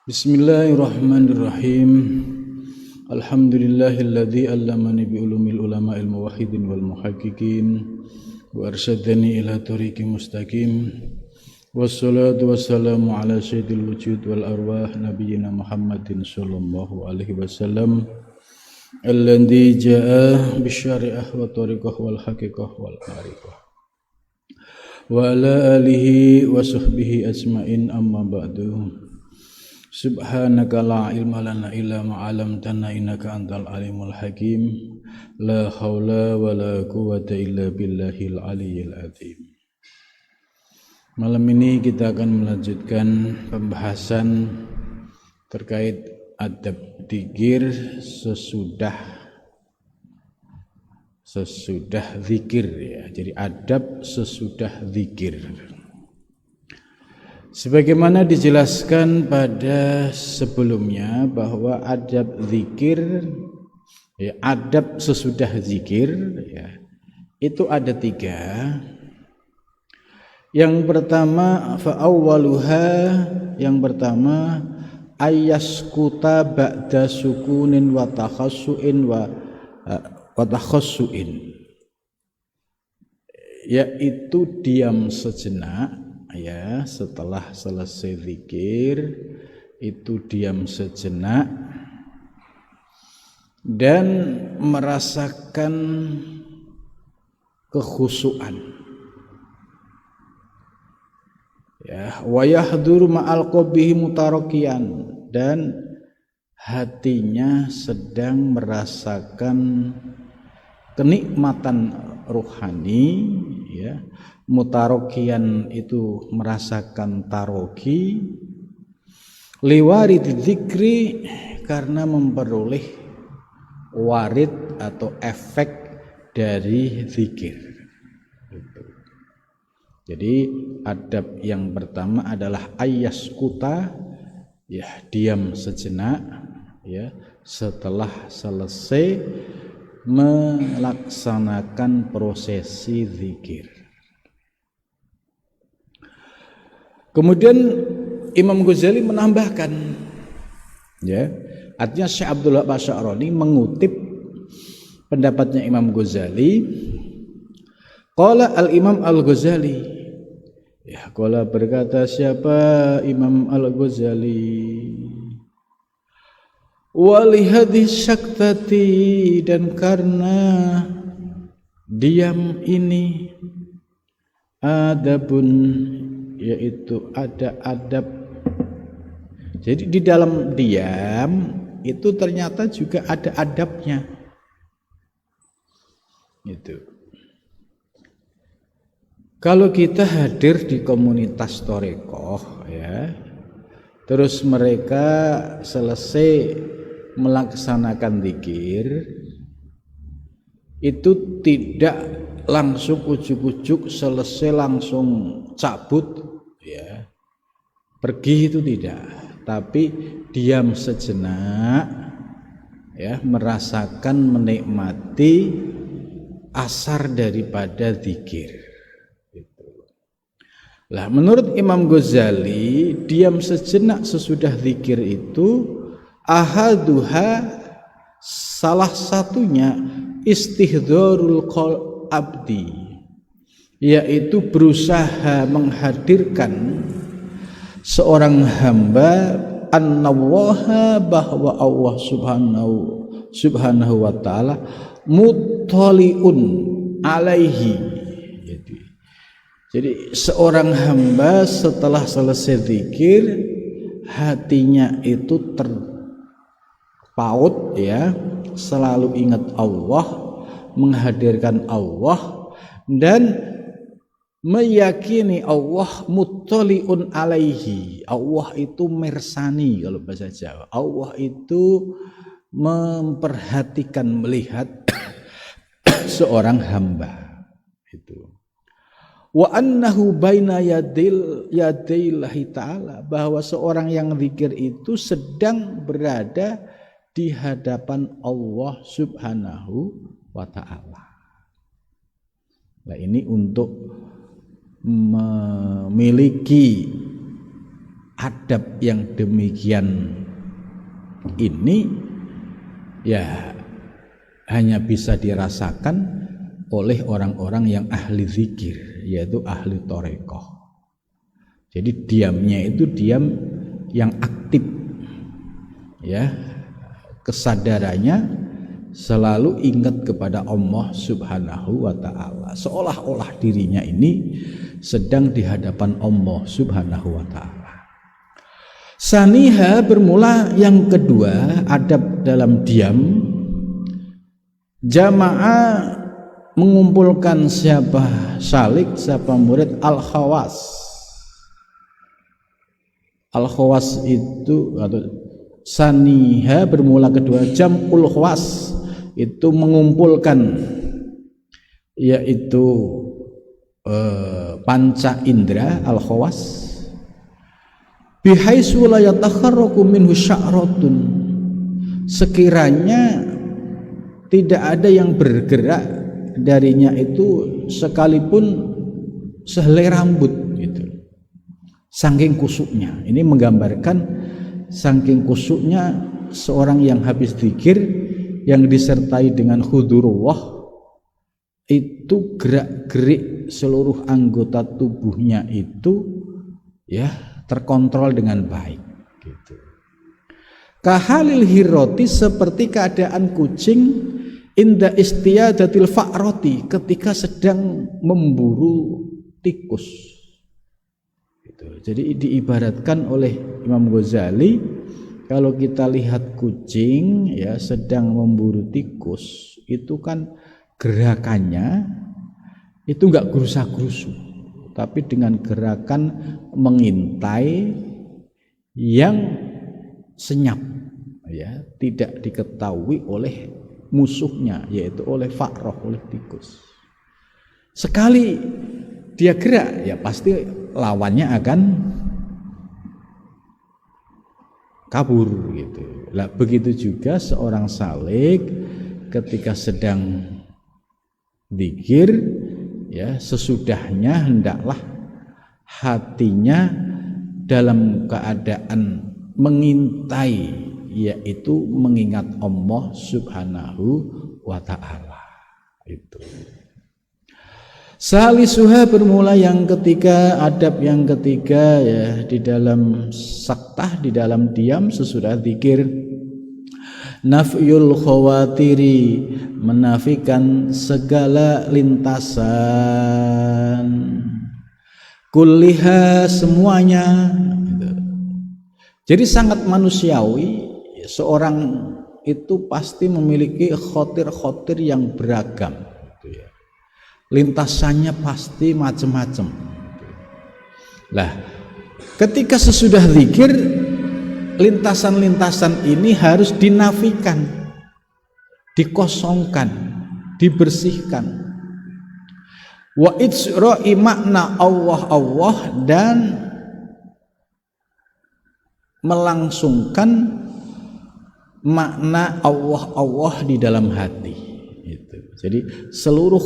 Bismillahirrahmanirrahim. Alhamdulillahilladzi 'allamani bi ulumil ulama'il muwahhidin wal muhaqqiqin wa arsyadani ila tariqi mustaqim. Wassalatu wassalamu ala sayyidil wujud wal arwah nabiyyina Muhammadin sallallahu alaihi wasallam alladzi jaa'a bisyari'ah wa tariqah wal haqiqah wal ma'rifah. Wa ala alihi wa sahbihi ajmain amma ba'du. Subhanaka la ilma lana illa ma 'allamtana innaka antal alimul hakim. La haula wala quwwata illa billahil aliyyil azim. Malam ini kita akan melanjutkan pembahasan terkait adab dzikir sesudah zikir ya. Jadi adab sesudah zikir. Sebagaimana dijelaskan pada sebelumnya bahwa adab zikir, ya, adab sesudah zikir, ya, itu ada 3. Yang pertama fa'awwaluha, yang pertama ayyaskuta ba'da sukunin wa takhassuin wa takhassuin, yaitu diam sejenak. Ya, setelah selesai zikir itu diam sejenak dan merasakan kekhusyuan. Ya, wa yahduru ma'al qabihi mutarakian, dan hatinya sedang merasakan kenikmatan rohani, ya. Mutarokian itu merasakan taroki, liwarid dzikri, karena memperoleh warid atau efek dari zikir. Jadi adab yang pertama adalah ayyaskuta, ya, diam sejenak, ya, setelah selesai melaksanakan prosesi zikir. Kemudian Imam Ghazali menambahkan, ya, artinya Syekh Abdul Wahab Asy'arani mengutip pendapatnya Imam Ghazali. Qala al-Imam Al-Ghazali, ya, qala berkata siapa Imam Al-Ghazali, wali hadis syaktati, dan karena diam ini adabun, yaitu ada adab. Jadi di dalam diam itu ternyata juga ada adabnya. Itu. Kalau kita hadir di komunitas Thariqah, ya, terus mereka selesai melaksanakan zikir, itu tidak langsung ujuk-ujuk selesai langsung cabut, ya, pergi, itu tidak, tapi diam sejenak, ya, merasakan, menikmati asar daripada zikir. Lah, menurut Imam Ghazali, diam sejenak sesudah zikir itu ahaduha, salah satunya istihdharul abdi, yaitu berusaha menghadirkan seorang hamba annallaha, bahwa Allah subhanahu wa ta'ala muttaliun alaihi. Jadi seorang hamba setelah selesai zikir hatinya itu terpaut, ya, selalu ingat Allah, menghadirkan Allah, dan meyakini Allah muttaliun alaihi. Allah itu mersani, kalau bahasa Jawa. Allah itu memperhatikan, melihat seorang hamba itu. Wa annahu baina yadaillahi ta'ala, bahwa seorang yang zikir itu sedang berada di hadapan Allah subhanahu wa ta'ala. Nah, ini untuk memiliki adab yang demikian ini ya hanya bisa dirasakan oleh orang-orang yang ahli zikir, yaitu ahli thariqah. Jadi diamnya itu diam yang aktif, ya, kesadarannya selalu ingat kepada Allah Subhanahu wa ta'ala, seolah-olah dirinya ini sedang di hadapan Allah Subhanahu wa ta'ala. Saniha, bermula yang kedua adab dalam diam, jamaah mengumpulkan siapa salik, siapa murid, al-khawas. Al-khawas itu atau saniha bermula kedua, jam'ul khawas itu mengumpulkan, yaitu panca indera al-khawas, bihaitsu la yatakharraqu minhu sya'ratun, sekiranya tidak ada yang bergerak darinya itu sekalipun sehelai rambut gitu. Saking kusuknya, ini menggambarkan saking kusuknya seorang yang habis zikir yang disertai dengan hudurullah, itu gerak-gerik seluruh anggota tubuhnya itu ya terkontrol dengan baik gitu. Kahalil hirroti, seperti keadaan kucing inda istiyadatil fa'roti, ketika sedang memburu tikus gitu. Jadi diibaratkan oleh Imam Ghazali, kalau kita lihat kucing ya sedang memburu tikus, itu kan gerakannya itu enggak gerusa-gerusu, tapi dengan gerakan mengintai yang senyap, ya, tidak diketahui oleh musuhnya, yaitu oleh fa'roh, oleh tikus. Sekali dia gerak, ya pasti lawannya akan kabur gitu. Lah begitu juga seorang salik ketika sedang zikir, ya sesudahnya hendaklah hatinya dalam keadaan mengintai, yaitu mengingat Allah Subhanahu wa ta'ala. Itu salisuha, bermula yang ketiga, adab yang ketiga ya di dalam saktah, di dalam diam sesudah zikir, nafyul khawatiri, menafikan segala lintasan, kulliha, semuanya. Jadi sangat manusiawi, seorang itu pasti memiliki khotir-khotir yang beragam, lintasannya pasti macam-macam. Lah, ketika sesudah zikir, lintasan-lintasan ini harus dinafikan, dikosongkan, dibersihkan. Wa itsra'i makna Allah, dan melangsungkan makna Allah di dalam hati itu. Jadi seluruh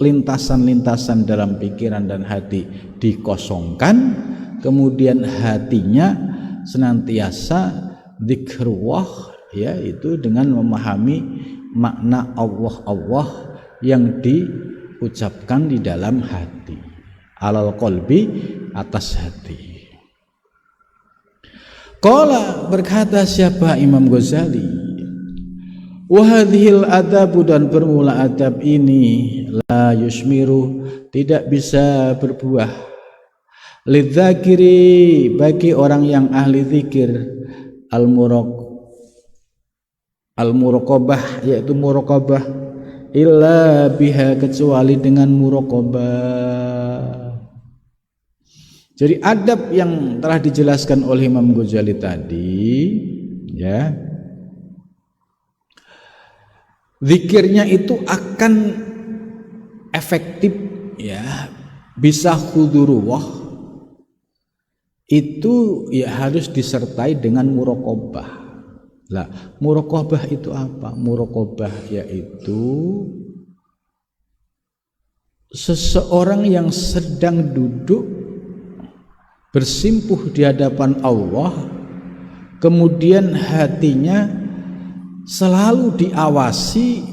lintasan-lintasan dalam pikiran dan hati dikosongkan, kemudian hatinya senantiasa dzikrullah, yaitu dengan memahami makna Allah yang diucapkan di dalam hati, alal qalbi, atas hati. Qala, berkata siapa Imam Ghazali, wa hadhil adabu, dan bermula adab ini, la yusmiru, tidak bisa berbuah, lidzakiri, bagi orang yang ahli zikir, al-muraqabah, yaitu muraqabah, illa biha, kecuali dengan muraqabah. Jadi adab yang telah dijelaskan oleh Imam Ghazali tadi, ya, zikirnya itu akan efektif, ya, bisa hudurullah, itu ya harus disertai dengan muraqabah. Lah, muraqabah itu apa? Muraqabah yaitu seseorang yang sedang duduk bersimpuh di hadapan Allah, kemudian hatinya selalu diawasi,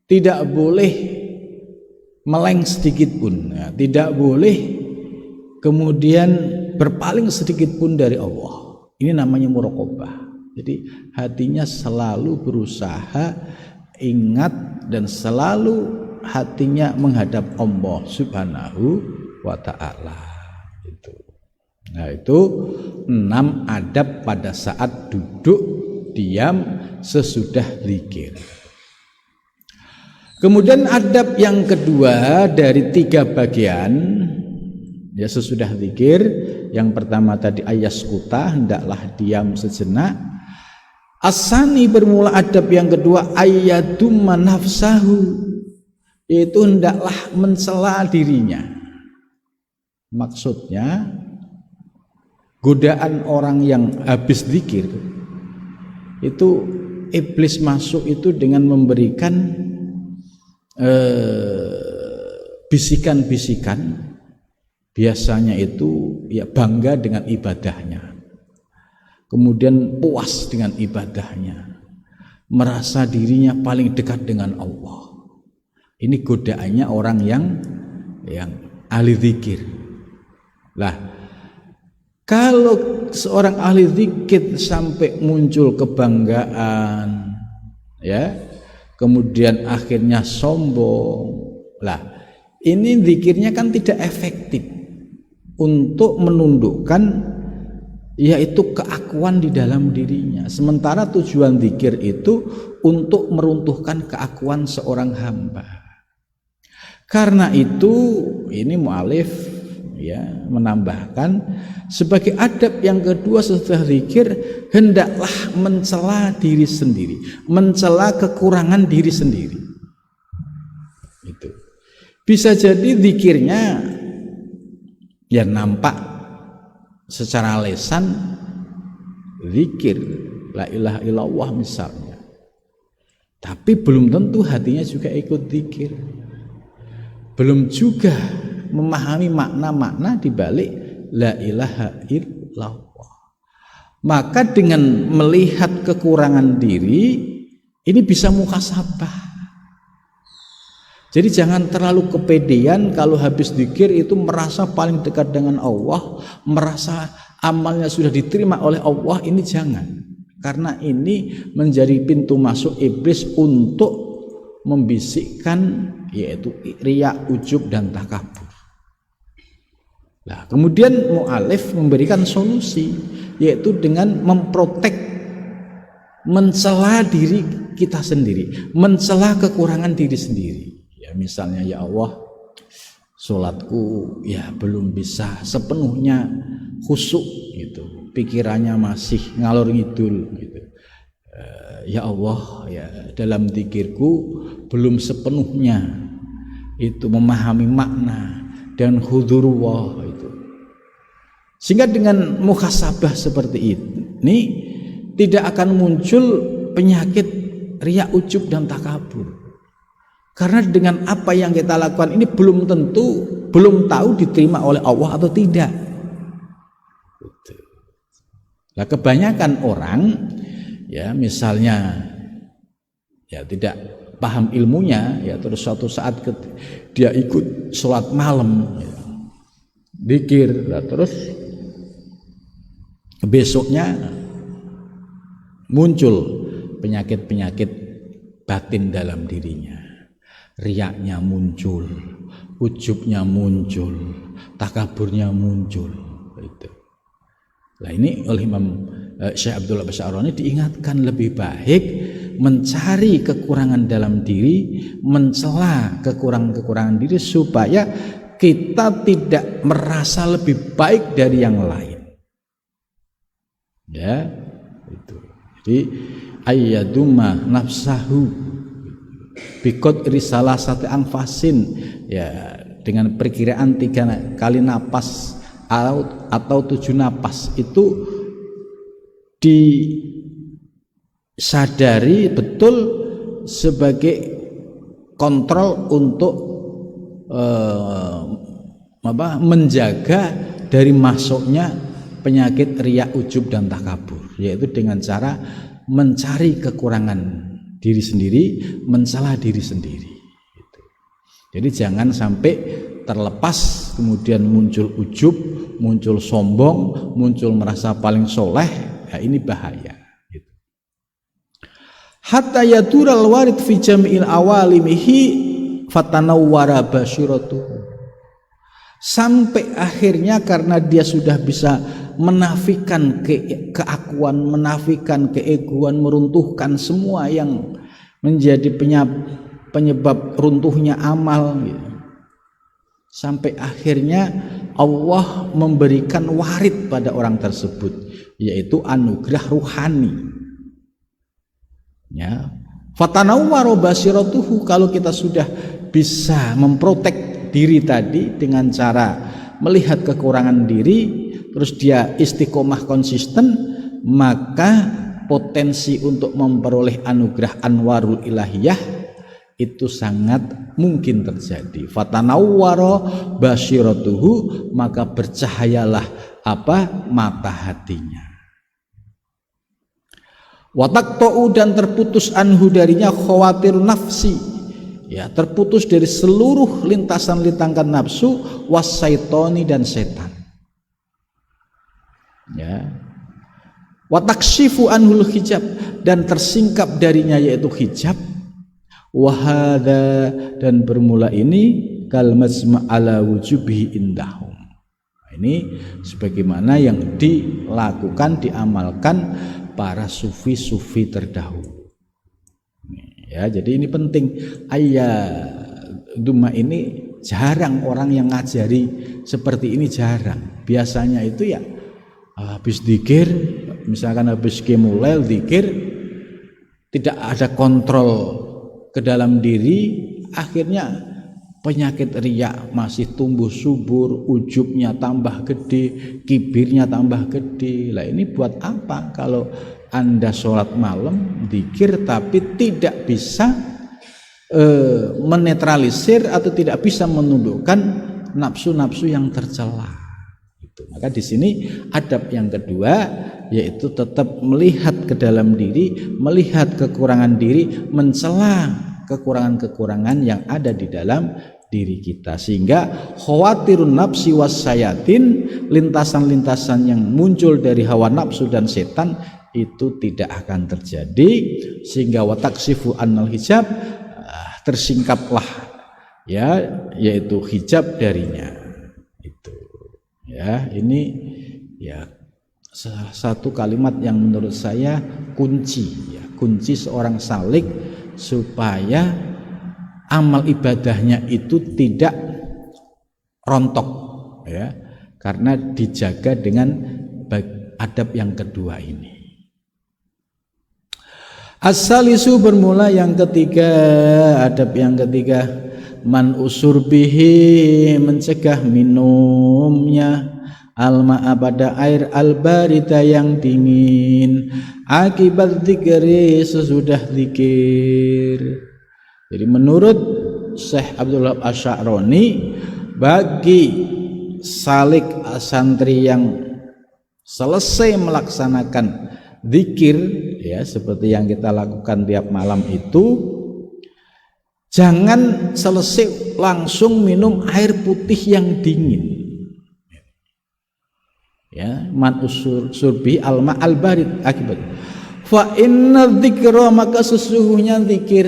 tidak boleh meleng sedikit pun, tidak boleh kemudian berpaling sedikit pun dari Allah. Ini namanya muraqabah. Jadi hatinya selalu berusaha ingat dan selalu hatinya menghadap Allah Subhanahu wa ta'ala. Nah, itu 6 adab pada saat duduk diam sesudah zikir. Kemudian adab yang kedua dari 3 bagian, ya sesudah zikir, yang pertama tadi ayaskuta, hendaklah diam sejenak. Asani bermula adab yang kedua ayyadumma nafsahu, yaitu hendaklah mencela dirinya. Maksudnya godaan orang yang habis zikir itu, iblis masuk itu dengan memberikan bisikan-bisikan, biasanya itu ya bangga dengan ibadahnya, kemudian puas dengan ibadahnya, merasa dirinya paling dekat dengan Allah. Ini godaannya orang yang ahli zikir. Lah, kalau seorang ahli zikir sampai muncul kebanggaan, ya, kemudian akhirnya sombong, lah ini zikirnya kan tidak efektif untuk menundukkan yaitu keakuan di dalam dirinya. Sementara tujuan zikir itu untuk meruntuhkan keakuan seorang hamba. Karena itu ini mu'alif ya menambahkan sebagai adab yang kedua setelah zikir, hendaklah mencela diri sendiri, mencela kekurangan diri sendiri. Itu bisa jadi zikirnya ya nampak secara lesan zikir la ilaha illallah misalnya, tapi belum tentu hatinya juga ikut zikir, belum juga memahami makna-makna di balik la ilaha illallah. Maka dengan melihat kekurangan diri ini bisa muhasabah. Jadi jangan terlalu kepedean kalau habis zikir itu merasa paling dekat dengan Allah, merasa amalnya sudah diterima oleh Allah. Ini jangan, karena ini menjadi pintu masuk iblis untuk membisikkan yaitu riya, ujub dan takabur. Nah, kemudian mu'alif memberikan solusi, yaitu dengan memprotek, mencela diri kita sendiri, mencela kekurangan diri sendiri. Ya misalnya, ya Allah, sholatku ya belum bisa sepenuhnya khusyuk gitu, pikirannya masih ngalor ngidul gitu. Ya Allah, ya dalam zikirku belum sepenuhnya itu memahami makna dan hudurullah itu. Sehingga dengan muhasabah seperti ini tidak akan muncul penyakit riya, ujub dan takabur. Karena dengan apa yang kita lakukan ini belum tahu diterima oleh Allah atau tidak. Nah, kebanyakan orang ya misalnya ya tidak paham ilmunya, ya terus suatu saat dia ikut sholat malam ya, zikir, ya, terus besoknya muncul penyakit-penyakit batin dalam dirinya, riyaknya muncul, ujubnya muncul, takaburnya muncul. Itu. Nah, ini oleh Imam Syekh Abdullah Basya'roni diingatkan lebih baik mencari kekurangan dalam diri, mencela kekurangan diri supaya kita tidak merasa lebih baik dari yang lain. Ya, itu. Jadi ayyadumma nafsahu biqadri salasati anfasin, ya dengan perkiraan 3 kali napas atau 7 napas itu disadari betul sebagai kontrol untuk menjaga dari masuknya penyakit riya, ujub dan takabur, yaitu dengan cara mencari kekurangan diri sendiri, mencela diri sendiri. Jadi jangan sampai terlepas kemudian muncul ujub, muncul sombong, muncul merasa paling soleh. Ya, ini bahaya. Hatta yadural warid fi jami'il awalimihi fatanawwara basyiratuhu. Sampai akhirnya karena dia sudah bisa menafikan keakuan, menafikan keegoan, meruntuhkan semua yang menjadi penyebab runtuhnya amal, gitu. Sampai akhirnya Allah memberikan warid pada orang tersebut, yaitu anugerah ruhani. Ya, fatanawwara basiratuhu, kalau kita sudah bisa memprotek diri tadi dengan cara melihat kekurangan diri, terus dia istiqomah konsisten, maka potensi untuk memperoleh anugerah anwarul ilahiyah itu sangat mungkin terjadi. Fatanawwara basiratuhu, maka bercahayalah mata hatinya. Wataqta'u, dan terputus anhu darinya khawatir nafsi, ya, terputus dari seluruh lintasan-lintasan nafsu, wasyaitoni, dan setan. Ya. Watakshifu anhul hijab, dan tersingkap darinya yaitu hijab. Wahada, dan bermula ini kal mazma ala wujubihi indahum. Ini sebagaimana yang dilakukan, diamalkan para sufi-sufi terdahulu. Ya, jadi ini penting. Duma ini jarang orang yang ngajari seperti ini, jarang. Biasanya itu ya habis dzikir, misalkan habis qiyamul dzikir, tidak ada kontrol ke dalam diri, akhirnya penyakit riya masih tumbuh subur, ujubnya tambah gede, kibirnya tambah gede. Lah ini buat apa kalau Anda sholat malam, dzikir, tapi tidak bisa menetralisir atau tidak bisa menundukkan nafsu-nafsu yang tercela. Maka di sini adab yang kedua, yaitu tetap melihat ke dalam diri, melihat kekurangan diri, mencela kekurangan-kekurangan yang ada di dalam diri kita, sehingga khawatirun nafsi wasyayatin, lintasan-lintasan yang muncul dari hawa nafsu dan setan itu tidak akan terjadi, sehingga wataksifu annal hijab, tersingkaplah, ya, yaitu hijab darinya. Itu, ya, ini ya satu kalimat yang menurut saya kunci, ya, kunci seorang salik supaya amal ibadahnya itu tidak rontok, ya, karena dijaga dengan adab yang kedua ini. As-salisu, bermula yang ketiga, adab yang ketiga, man usur bihi, mencegah minumnya alma'a pada air albarita yang dingin, akibat dzikri, sesudah zikir. Jadi menurut Syekh Abdul Wahab Asy-Sya'rani, bagi salik santri yang selesai melaksanakan zikir, ya, seperti yang kita lakukan tiap malam itu, jangan selesai langsung minum air putih yang dingin. Ya, man usur surbi alma albarid, akibat fa inna dzikra, maka sesungguhnya zikir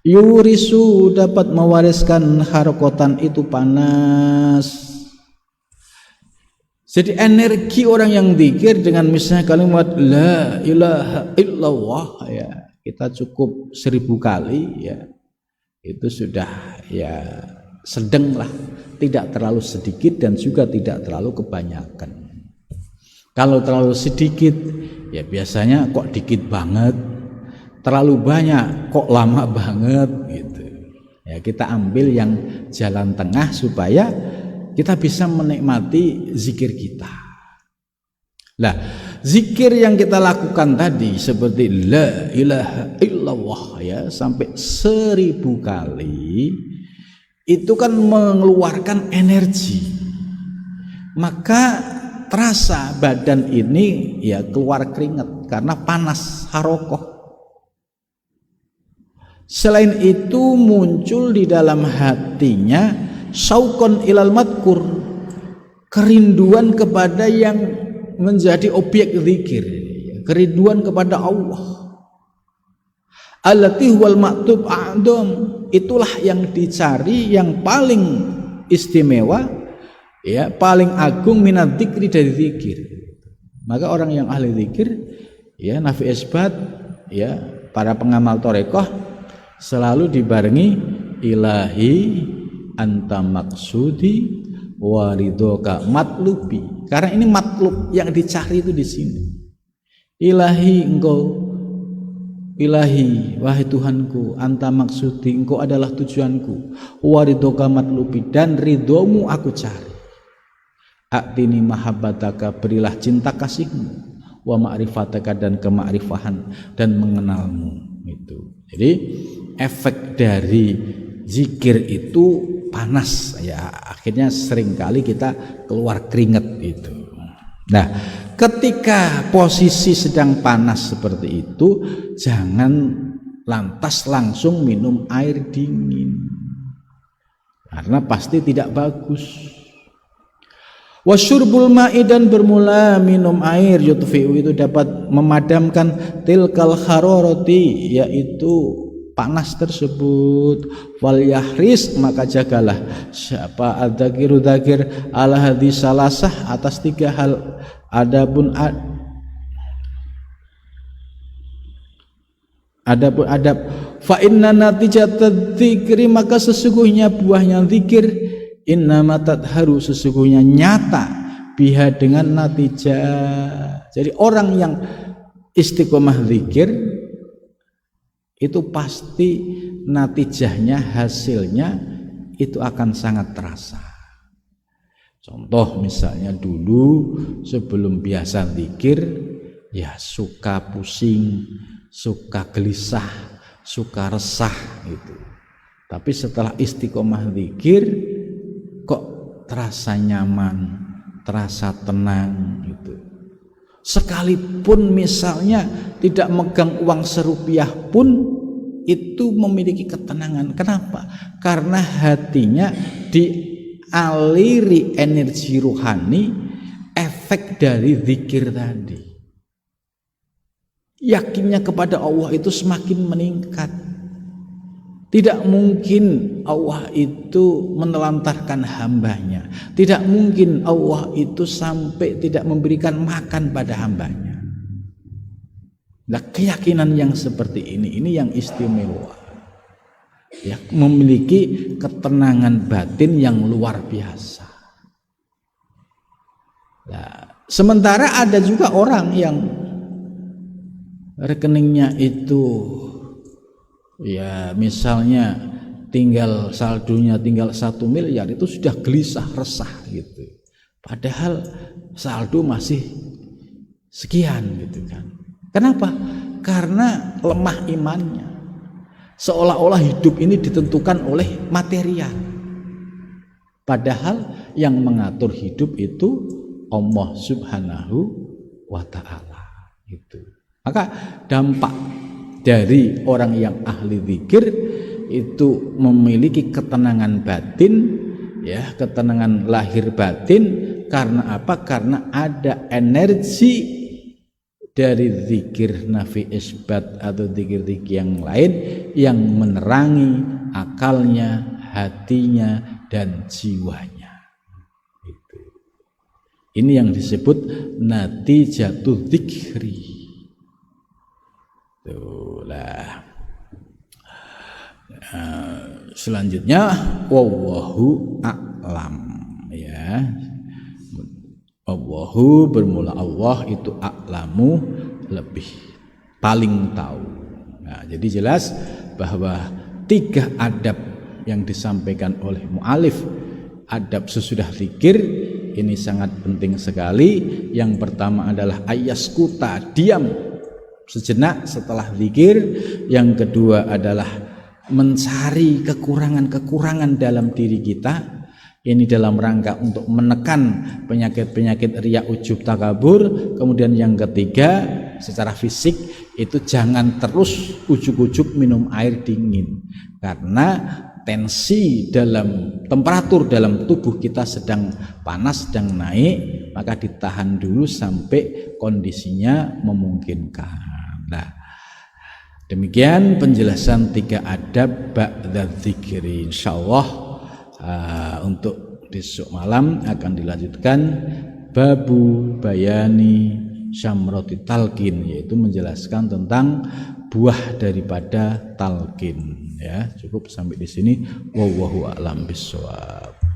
yurisu, dapat mewariskan harokotan, itu panas. Jadi energi orang yang zikir dengan misalnya kalimat la ilaha illallah, ya, kita cukup 1000 kali, ya, itu sudah, ya, sedang lah, tidak terlalu sedikit dan juga tidak terlalu kebanyakan. Kalau terlalu sedikit, ya biasanya kok dikit banget, terlalu banyak kok lama banget, gitu. Ya, kita ambil yang jalan tengah supaya kita bisa menikmati zikir kita. Lah, zikir yang kita lakukan tadi seperti la ilaha illallah, ya, sampai 1000 kali, itu kan mengeluarkan energi. maka terasa badan ini ya keluar keringat karena panas, harokoh. Selain itu muncul di dalam hatinya syauqon ilal madkur, kerinduan kepada yang menjadi objek zikir, kerinduan kepada Allah. Allati huwal maktub a'dham, itulah yang dicari, yang paling istimewa, ya paling agung minat dzikri, dari zikir. Maka orang yang ahli zikir, ya nafi isbat, ya para pengamal torekoh selalu dibarengi ilahi anta maksudi waridoka matlubi, karena ini matlub yang dicari itu di sini. Ilahi, engkau ilahi, wahai Tuhanku, anta maksudi, engkau adalah tujuanku, waridoka matlubi, dan ridhomu aku cari. Aktini mahabbataka, berilah cinta kasihmu, wa ma'rifataka, dan kema'rifahan, dan mengenalmu. Itu jadi efek dari zikir itu panas, ya akhirnya seringkali kita keluar keringat itu. Nah, ketika posisi sedang panas seperti itu, jangan lantas langsung minum air dingin, karena pasti tidak bagus. Wasyurbul ma'i, dan bermula minum air, yutfi'u, itu dapat memadamkan tilkal haroroti, yaitu panas tersebut. Wal yahris, maka jagalah siapa adzakiru dzakir ala hadis salasah, atas 3 hal. Adapun adab, fa inna natijatad dzikri, maka sesungguhnya buahnya zikir, innama tadharu, sesungguhnya nyata, biha, dengan natijah. Jadi orang yang istiqomah zikir itu pasti natijahnya, hasilnya itu akan sangat terasa. Contoh misalnya dulu sebelum biasa zikir ya suka pusing, suka gelisah, suka resah gitu. Tapi setelah istiqomah zikir kok terasa nyaman, terasa tenang gitu. Sekalipun misalnya tidak megang uang serupiah pun itu memiliki ketenangan. Kenapa? Karena hatinya dialiri energi rohani, efek dari zikir tadi. Yakinnya kepada Allah itu semakin meningkat. Tidak mungkin Allah itu menelantarkan hambanya. Tidak mungkin Allah itu sampai tidak memberikan makan pada hambanya. Nah, keyakinan yang seperti ini yang istimewa, ya, memiliki ketenangan batin yang luar biasa. Nah, sementara ada juga orang yang rekeningnya itu ya misalnya tinggal saldonya tinggal 1 miliar, itu sudah gelisah, resah gitu. Padahal saldo masih sekian gitu kan. Kenapa? Karena lemah imannya. Seolah-olah hidup ini ditentukan oleh material. Padahal yang mengatur hidup itu Allah Subhanahu wa ta'ala gitu. Maka dampak dari orang yang ahli zikir itu memiliki ketenangan batin, ya, ketenangan lahir batin. Karena apa? Karena ada energi dari zikir nafi isbat atau zikir-zikir yang lain yang menerangi akalnya, hatinya, dan jiwanya. Ini yang disebut natijatu dzikri. Itulah. Selanjutnya wallahu a'lam, ya. Allahu bermula Allah itu a'lamu, lebih paling tahu. Nah, jadi jelas bahwa 3 adab yang disampaikan oleh mu'alif, adab sesudah zikir ini sangat penting sekali. Yang pertama adalah ayaskuta, diam sejenak setelah zikir. Yang kedua adalah mencari kekurangan-kekurangan dalam diri kita. Ini dalam rangka untuk menekan penyakit-penyakit riya, ujub, takabur. Kemudian yang ketiga, secara fisik itu jangan terus ujug-ujug minum air dingin, karena tensi dalam temperatur dalam tubuh kita sedang panas, sedang naik, maka ditahan dulu sampai kondisinya memungkinkan. Nah, demikian penjelasan 3 adab ba'da dzikri. Insyaallah untuk besok malam akan dilanjutkan babu bayani syamrati talqin, yaitu menjelaskan tentang buah daripada talqin. Ya, cukup sampai di sini. Wallahu a'lam bishawab.